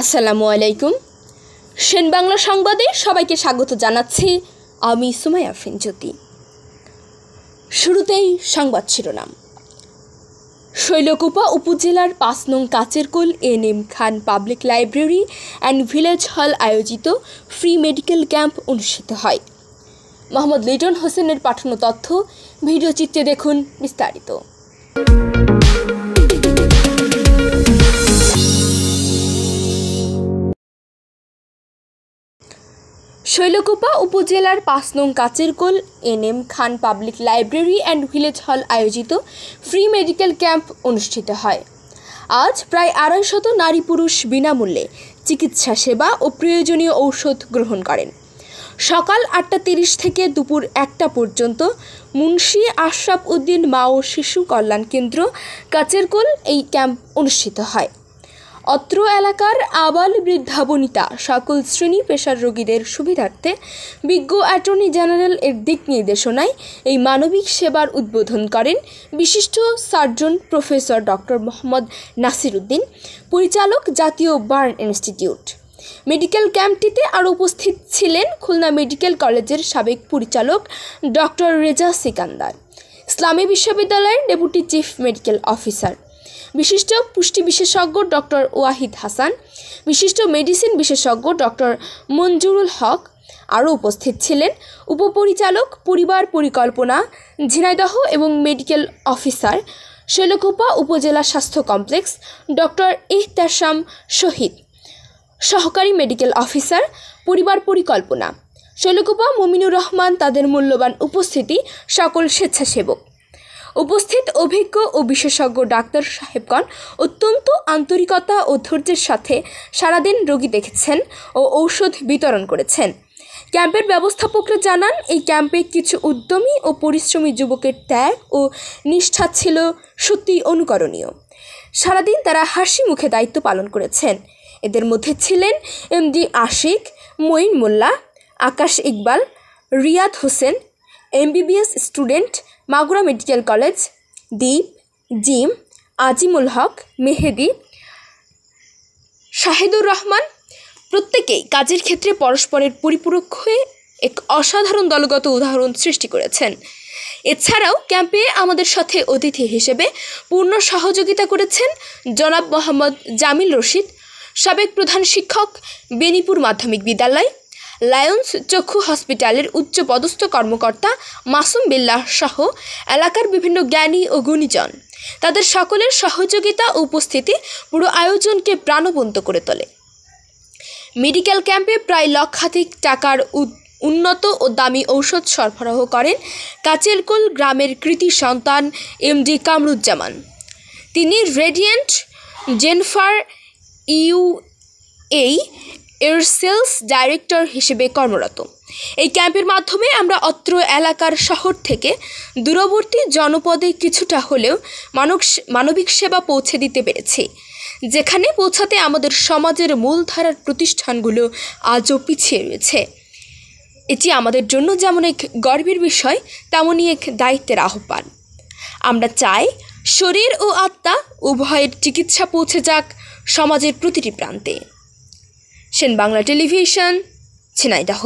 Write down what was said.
আসসালামু আলাইকুম। সেন বাংলা সংবাদে সবাইকে স্বাগত জানাচ্ছি। আমি সুমাইয়া আফরিন জ্যোতি। শুরুতেই সংবাদ শিরোনাম। শৈলকুপা উপজেলার ৫ নং কাচেরকোল এন.এম. খান পাবলিক লাইব্রেরি অ্যান্ড ভিলেজ হল আয়োজিত ফ্রি মেডিকেল ক্যাম্প অনুষ্ঠিত হয়। মোহাম্মদ লিটন হোসেনের পাঠানো তথ্য, ভিডিও চিত্রে দেখুন বিস্তারিত। শৈলকুপা উপজেলার ৫ নং কাচেরকোল এন.এম. খান পাবলিক লাইব্রেরি অ্যান্ড ভিলেজ হল আয়োজিত ফ্রি মেডিকেল ক্যাম্প অনুষ্ঠিত হয়। আজ প্রায় ২৫০ নারী পুরুষ বিনামূল্যে চিকিৎসা সেবা ও প্রয়োজনীয় ঔষধ গ্রহণ করেন। সকাল ৮টা ৩০ থেকে দুপুর ১টা পর্যন্ত মুন্সি আশরাফ উদ্দিন মা ও শিশু কল্যাণ কেন্দ্র কাচেরকোল এই ক্যাম্প অনুষ্ঠিত হয়। অত্র এলাকার আবাল বৃদ্ধা বনিতা সকল শ্রেণী পেশার রোগীদের সুবিধার্থে বিজ্ঞ অ্যাটর্নি জেনারেল এর দিক নির্দেশনায় এই মানবিক সেবার উদ্বোধন করেন বিশিষ্ট surgeon professor doctor Mohammad Nasir Uddin, পরিচালক জাতীয় বার্ন ইনস্টিটিউট। মেডিকেল ক্যাম্পটিতে আরও উপস্থিত ছিলেন খুলনা মেডিকেল কলেজের সাবেক পরিচালক ডক্টর রেজা সিকান্দার, ইসলামী বিশ্ববিদ্যালয়ের ডেপুটি চিফ মেডিকেল অফিসার, বিশিষ্ট পুষ্টি বিশেষজ্ঞ ডক্টর ওয়াহিদ হাসান, বিশিষ্ট মেডিসিন বিশেষজ্ঞ ডক্টর মঞ্জুরুল হক। আরও উপস্থিত ছিলেন উপপরিচালক পরিবার পরিকল্পনা ঝিনাইদহ এবং মেডিকেল অফিসার শৈলকুপা উপজেলা স্বাস্থ্য কমপ্লেক্স ডক্টর ইহতেশাম শহীদ, সহকারী মেডিকেল অফিসার পরিবার পরিকল্পনা শৈলকুপা মুমিনুর রহমান। তাদের মূল্যবান উপস্থিতি সকল স্বেচ্ছাসেবক। উপস্থিত অভিজ্ঞ ও বিশেষজ্ঞ ডাক্তার সাহেবগণ অত্যন্ত আন্তরিকতা ও ধৈর্যের সাথে সারাদিন রোগী দেখেছেন ও ঔষধ বিতরণ করেছেন। ক্যাম্পের ব্যবস্থাপকরা জানান, এই ক্যাম্পে কিছু উদ্যমী ও পরিশ্রমী যুবকের ত্যাগ ও নিষ্ঠা ছিল সত্যিই অনুকরণীয়। সারাদিন তারা হাসি মুখে দায়িত্ব পালন করেছেন। এদের মধ্যে ছিলেন MD Ashik, Moin Molla, Akash Iqbal, Riyad Hossain, MBBS student, Magura medical college, Deep, Jim, Azimul Haque, Mehedi, Shahidur Rahman. প্রত্যেকেই কাজের ক্ষেত্রে পরস্পরের পরিপূরক হয়ে এক অসাধারণ দলগত উদাহরণ সৃষ্টি করেছেন। এছাড়াও ক্যাম্পে আমাদের সাথে অতিথি হিসেবে পূর্ণ সহযোগিতা করেছেন জনাব মোহাম্মদ জামিল রশিদ, সাবেক প্রধান শিক্ষক, বেনিপুর মাধ্যমিক বিদ্যালয়, লায়ন্স চক্ষু হসপিটালের উচ্চপদস্থ কর্মকর্তা মাসুম বিল্লাহ সহ এলাকার বিভিন্ন জ্ঞানী ও গুণীজন। তাদের সকলের সহযোগিতা ও উপস্থিতি পুরো আয়োজনকে প্রাণবন্ত করে তোলে। মেডিকেল ক্যাম্পে প্রায় লক্ষাধিক টাকার উন্নত ও দামি ঔষধ সরবরাহ করেন কাচেরকোল গ্রামের কৃতি সন্তান এমডি কামরুজ্জামান। তিনি রেডিয়েন্ট জেনফার ইউএই এর সেলস ডাইরেক্টর হিসেবে কর্মরত। এই ক্যাম্পের মাধ্যমে আমরা অত্র এলাকার শহর থেকে দূরবর্তী জনপদে কিছুটা হলেও মানবিক সেবা পৌঁছে দিতে পেরেছি, যেখানে পৌঁছাতে আমাদের সমাজের মূলধারার প্রতিষ্ঠানগুলো আজও পিছিয়ে রয়েছে। এটি আমাদের জন্য যেমন এক গর্বের বিষয়, তেমনই এক দায়িত্বের আহ্বান। আমরা চাই শরীর ও আত্মা উভয়ের চিকিৎসা পৌঁছে যাক সমাজের প্রতিটি প্রান্তে। সেন বাংলা টেলিভিশন, ঝিনাইদহ।